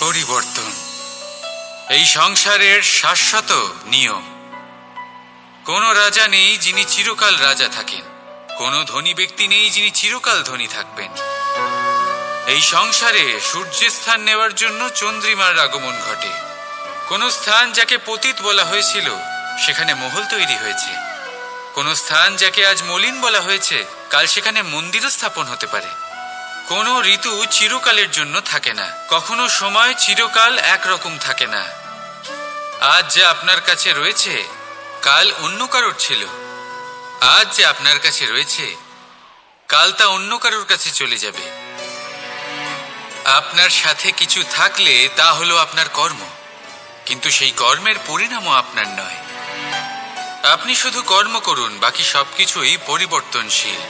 পরিবর্তন এই সংসারের শাশ্বত নিয়ম। কোনো রাজা নেই যিনি চিরকাল রাজা থাকেন, কোনো ধনী ব্যক্তি নেই যিনি চিরকাল ধনী থাকবেন। এই সংসারে সূর্যের স্থান নেওয়ার জন্য চন্দ্রিমার আগমন ঘটে। কোন স্থান যাকে পতিত বলা হয়েছিল সেখানে মহল তৈরি হয়েছে। কোন স্থান যাকে আজ মলিন বলা হয়েছে কাল সেখানে মন্দিরও স্থাপন হতে পারে। কোন ঋতু চিরকালের জন্য থাকে না, কখনো সময় চিরকাল একরকম থাকে না। আজ যা আপনার কাছে রয়েছে কাল অন্য কারোর ছিল, আজ যে আপনার কাছে রয়েছে কাল তা অন্য কারোর কাছে চলে যাবে। আপনার সাথে কিছু থাকলে তা হলো আপনার কর্ম, কিন্তু সেই কর্মের পরিণামও আপনার নয়। আপনি শুধু কর্ম করুন, বাকি সবকিছুই পরিবর্তনশীল।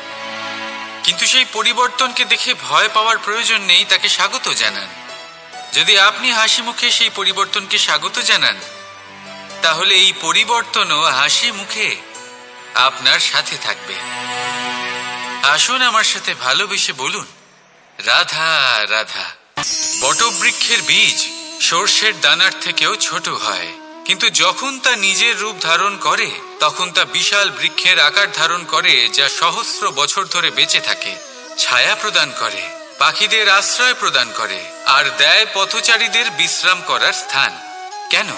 কিন্তু সেই পরিবর্তনকে দেখে ভয় পাওয়ার প্রয়োজন নেই, তাকে স্বাগত জানান। যদি আপনি হাসি মুখে সেই পরিবর্তনকে স্বাগত জানান, তাহলে এই পরিবর্তনও হাসি মুখে আপনার সাথে থাকবে। আসুন আমার সাথে ভালোবেসে বলুন, রাধা রাধা। বটবৃক্ষের বীজ সর্ষের দানার থেকেও ছোট হয়, কিন্তু যখন তা নিজের রূপ ধারণ করে তখন তা বিশাল বৃক্ষের আকার ধারণ করে, যা সহস্র বছর ধরে বেঁচে থাকে, ছায়া প্রদান করে, পাখিদের আশ্রয় প্রদান করে, আর দেয় পথচারীদের বিশ্রাম করার স্থান। কেন?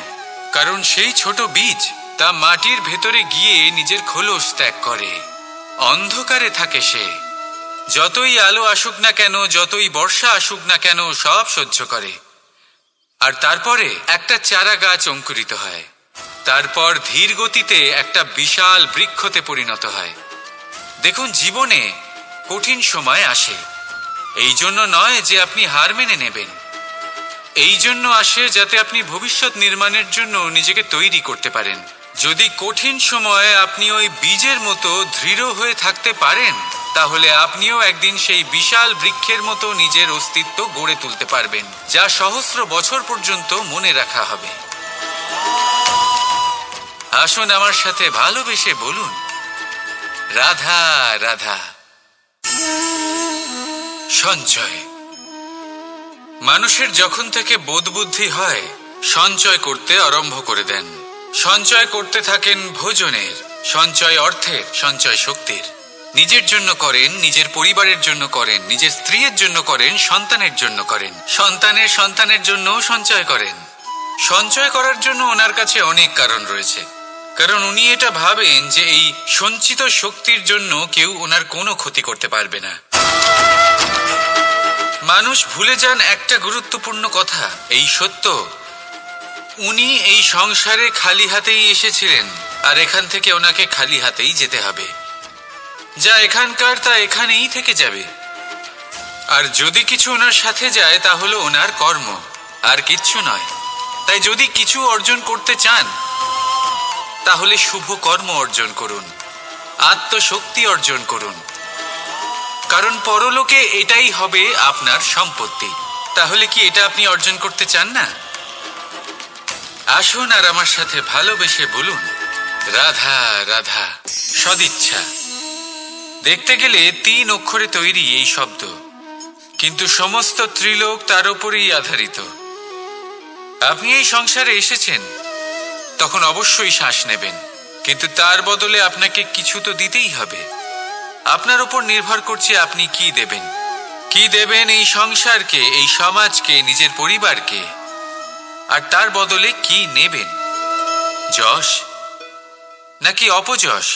কারণ সেই ছোট বীজ তা মাটির ভেতরে গিয়ে নিজের খোলস ত্যাগ করে। অন্ধকারে থাকে সে, যতই আলো আসুক না কেন, যতই বর্ষা আসুক না কেন, সব সহ্য করে। আর তারপরে একটা চারা গাছ অঙ্কুরিত হয়, তারপর ধীর গতিতে একটা বিশাল বৃক্ষতে পরিণত হয়। দেখুন, জীবনে কঠিন সময় আসে, এই জন্য নয় যে আপনি হার মেনে নেবেন, এই জন্য আসে যাতে আপনি ভবিষ্যৎ নির্মাণের জন্য নিজেকে তৈরি করতে পারেন। যদি কঠিন সময়ে আপনি ওই বীজের মতো দৃঢ় হয়ে থাকতে পারেন, তাহলে আপনিও একদিন সেই বিশাল বৃক্ষের মতো নিজের অস্তিত্ব গড়ে তুলতে পারবেন, যা সহস্র বছর পর্যন্ত মনে রাখা হবে। আসুন আমার সাথে ভালোবেসে বলুন, রাধা রাধা। সঞ্চয়। মানুষের যখন থেকে বোধ বুদ্ধি হয় সঞ্চয় করতে আরম্ভ করে দেন। সঞ্চয় করতে থাকেন ভোজনের, সঞ্চয় অর্থের, সঞ্চয় শক্তির। নিজের জন্য করেন, নিজের পরিবারের জন্য করেন, নিজের স্ত্রীর জন্য করেন, সন্তানের জন্য করেন, সন্তানের সন্তানের জন্যও সঞ্চয় করেন। সঞ্চয় করার জন্য ওনার কাছে অনেক কারণ রয়েছে, কারণ উনি এটা ভাবেন যে এই সঞ্চিত শক্তির জন্য কেউ ওনার কোনো ক্ষতি করতে পারবে না। মানুষ ভুলে যান একটা গুরুত্বপূর্ণ কথা, এই সত্য, উনি এই সংসারে খালি হাতেই এসেছিলেন, আর এখান থেকে ওনাকে খালি হাতেই যেতে হবে। যা এখানকার তা এখানেই থেকে যাবে। আর যদি কিছু ওনার সাথে যায় তা হলো ওনার কর্ম, আর কিচ্ছু নয়। তাই যদি কিছু অর্জন করতে চান তাহলে শুভ কর্ম অর্জন করুন, আত্মশক্তি অর্জন করুন, কারণ পরলোকে এটাই হবে আপনার সম্পত্তি। তাহলে কি এটা আপনি অর্জন করতে চান না? আসুন আর আমার সাথে ভালোবেসে বলুন, রাধা রাধা। সদিচ্ছা। দেখতে গেলে 3 অক্ষরে তৈরি এই শব্দ, কিন্তু সমস্ত ত্রিলোক তার উপরেই আধারিত। আপনি এই সংসারে এসেছেন, তখন অবশ্যই শ্বাস নেবেন, কিন্তু তার বদলে আপনাকে কিছু তো দিতেই হবে। আপনার উপর নির্ভর করছে আপনি কি দেবেন। কি দেবেন এই সংসারকে, এই সমাজকে, নিজের পরিবারকে, আর তার বদলে কি নেবেন? যশ নাকি অপযশ?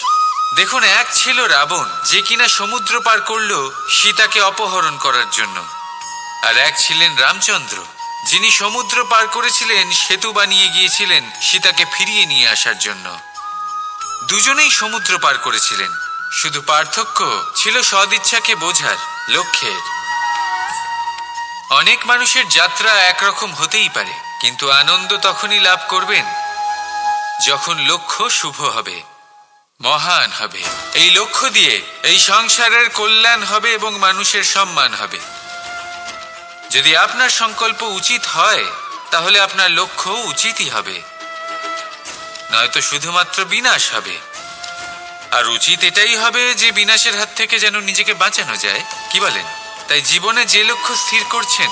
দেখুন, এক ছিল রাবণ, যে কিনা সমুদ্র পার করল সীতাকে অপহরণ করার জন্য, আর এক ছিলেন রামচন্দ্র, যিনি সমুদ্র পার করেছিলেন, সেতু বানিয়ে গিয়েছিলেন সীতাকে ফিরিয়ে নিয়ে আসার জন্য। দুজনেই সমুদ্র পার করেছিলেন, শুধু পার্থক্য ছিল সদিচ্ছাকে বোঝার, লক্ষ্যের। অনেক মানুষের যাত্রা একরকম হতেই পারে, কিন্তু আনন্দ তখনই লাভ করবেন যখন লক্ষ্য শুভ হবে, মহান হবে। এই লক্ষ্য দিয়ে এই সংসারের কল্যাণ হবে এবং মানুষের সম্মান হবে। যদি আপনার সংকল্প উচিত হয় তাহলে আপনার লক্ষ্য উচিতই হবে, নয়তো শুধুমাত্র বিনাশ হবে। আর উচিত এটাই হবে যে বিনাশের হাত থেকে যেন নিজেকে বাঁচানো যায়, কি বলেন? তাই জীবনে যে লক্ষ্য স্থির করছেন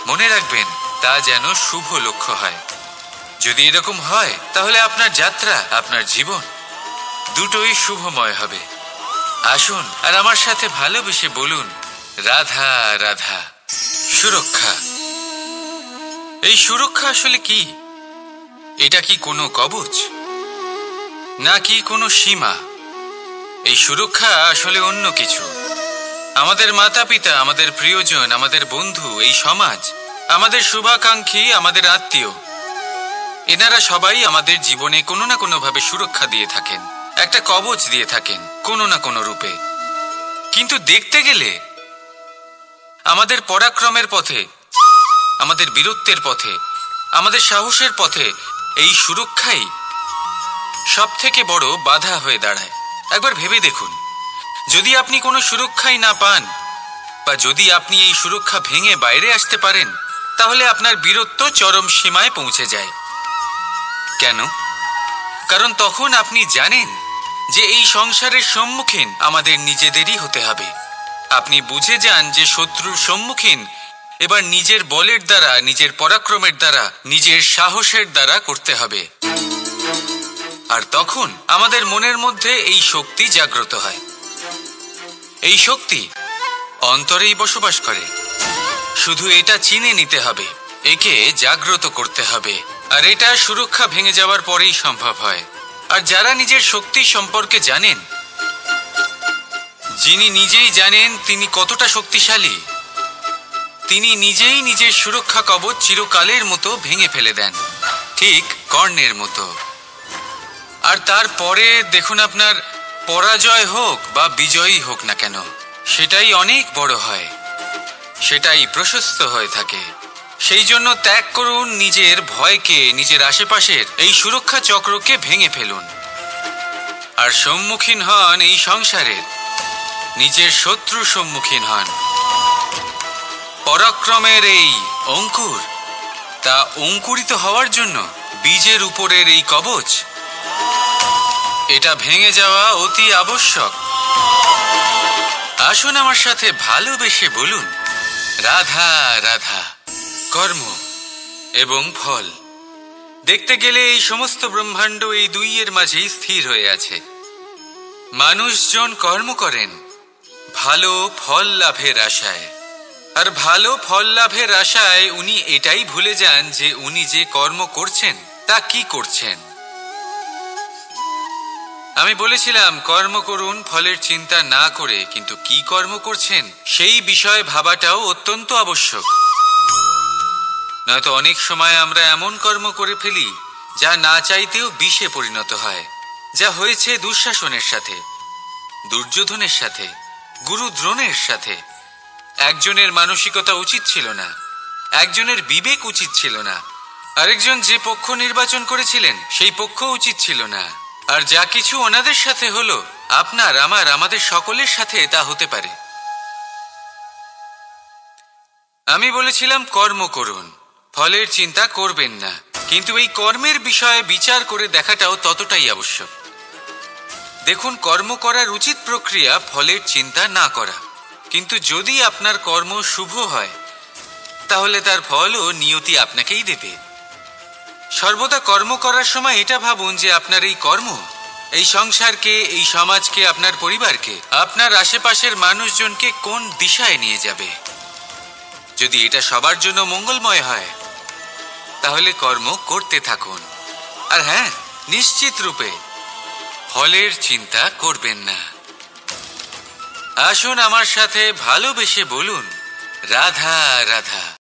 মনে রাখবেন তা যেন শুভ লক্ষ্য হয়। যদি এরকম হয় তাহলে আপনার যাত্রা, আপনার জীবন দুটোই শুভময় হবে। আসুন আর আমার সাথে ভালোবেসে বলুন, রাধা রাধা। সুরক্ষা। এই সুরক্ষা আসলে কি? এটা কি কোনো কবচ নাকি কোনো সীমা? এই সুরক্ষা আসলে অন্য কিছু। আমাদের মাতা পিতা, আমাদের প্রিয়জন, আমাদের বন্ধু, এই সমাজ, আমাদের শুভাকাঙ্ক্ষী, আমাদের আত্মীয়, এনারা সবাই আমাদের জীবনে কোনো না কোনো ভাবে সুরক্ষা দিয়ে থাকেন, একটা কবচ দিয়ে থাকেন কোনো না কোনো রূপে। কিন্তু দেখতে গেলে আমাদের পরাক্রমের পথে, আমাদের বীরত্বের পথে, আমাদের সাহসের পথে এই সুরক্ষাই সব থেকে বড় বাধা হয়ে দাঁড়ায়। একবার ভেবে দেখুন, যদি আপনি কোনো সুরক্ষাই না পান, বা যদি আপনি এই সুরক্ষা ভেঙে বাইরে আসতে পারেন, তাহলে আপনার বীরত্ব চরম সীমায় পৌঁছে যায়। কেন? কারণ তখন আপনি জানেন যে এই সংসারের সম্মুখীন আমাদের নিজেদেরই হতে হবে। আপনি বুঝে যান যে শত্রুর সম্মুখীন এবার নিজের বলের দ্বারা, নিজের পরাক্রমের দ্বারা, নিজের সাহসের দ্বারা করতে হবে। আর তখন আমাদের মনের মধ্যে এই শক্তি জাগ্রত হয়। এই শক্তি অন্তরেই বসবাস করে। শুধু এটা চিনে নিতে হবে, একে জাগ্রত করতে হবে। আর এটা সুরক্ষা ভেঙে যাওয়ার পরেই সম্ভব হয়। আর যারা নিজের শক্তি সম্পর্কে জানেন, যিনি নিজেই জানেন তিনি কতটা শক্তিশালী, তিনি নিজেই নিজের সুরক্ষা কবচ চিরকালের মতো ভেঙে ফেলে দেন, ঠিক কর্ণের মতো। আর তারপরে দেখুন, আপনার পরাজয় হোক বা বিজয়ী হোক না কেন, সেটাই অনেক বড় হয়, সেটাই প্রশস্ত হয়ে থাকে। সেই জন্য ত্যাগ করুন নিজের ভয়কে, নিজের আশেপাশের এই সুরক্ষা চক্রকে ভেঙে ফেলুন। আর সম্মুখীন হন এই সংসারের, নিজের শত্রুর সম্মুখীন হন। পরাক্রমের এই অঙ্কুর, তা অঙ্কুরিত হওয়ার জন্য বীজের উপরের এই কবচ, এটা ভেঙে যাওয়া অতি আবশ্যক। আসুন আমার সাথে ভালোবেসে বলুন, রাধা রাধা। কর্ম এবং ফল। দেখতে গেলে এই সমস্ত ব্রহ্মাণ্ড এই দুইয়ের মাঝেই স্থির হয়ে আছে। মানুষজন কর্ম করেন ভালো ফল লাভের আশায়, আর ভালো ফল লাভের আশায় উনি এটাই ভুলে যান যে উনি যে কর্ম করছেন তা কি করছেন। আমি বলেছিলাম কর্ম করুন ফলের চিন্তা না করে, কিন্তু কি কর্ম করছেন সেই বিষয়ে ভাবাটাও অত্যন্ত আবশ্যক। নয়তো অনেক সময় আমরা এমন কর্ম করে ফেলি যা না চাইতেও বিষে পরিণত হয়। যা হয়েছে দুঃশাসনের সাথে, দুর্যোধনের সাথে, গুরু দ্রোণের সাথে। একজনের মানসিকতা উচিত ছিল না, একজনের বিবেক উচিত ছিল না, আরেকজন যে পক্ষ নির্বাচন করেছিলেন সেই পক্ষ উচিত ছিল না। আর যা কিছু ওনাদের সাথে হলো, আপনার, আমার, আমাদের সকলের সাথে তা হতে পারে। আমি বলেছিলাম কর্ম করুন, ফলের চিন্তা করবেন না, কিন্তু এই কর্মের বিষয়ে বিচার করে দেখাটাও ততটাই আবশ্যক। দেখুন, কর্ম করার উচিত প্রক্রিয়া ফলের চিন্তা না করা, কিন্তু যদি আপনার কর্ম শুভ হয় তাহলে তার ফলও নিয়তি আপনাকেই দেবে। সর্বদা কর্ম করার সময় এটা ভাবুন যে আপনার এই কর্ম এই সংসারকে, এই সমাজকে, আপনার পরিবারকে, আপনার আশেপাশের মানুষজনকে কোন দিশায় নিয়ে যাবে। যদি এটা সবার জন্য মঙ্গলময় হয় তাহলে কর্ম করতে থাকুন। আর হ্যাঁ, নিশ্চিত রূপে ফলের চিন্তা করবেন না। আসুন আমার সাথে ভালোবেসে বলুন, রাধা রাধা।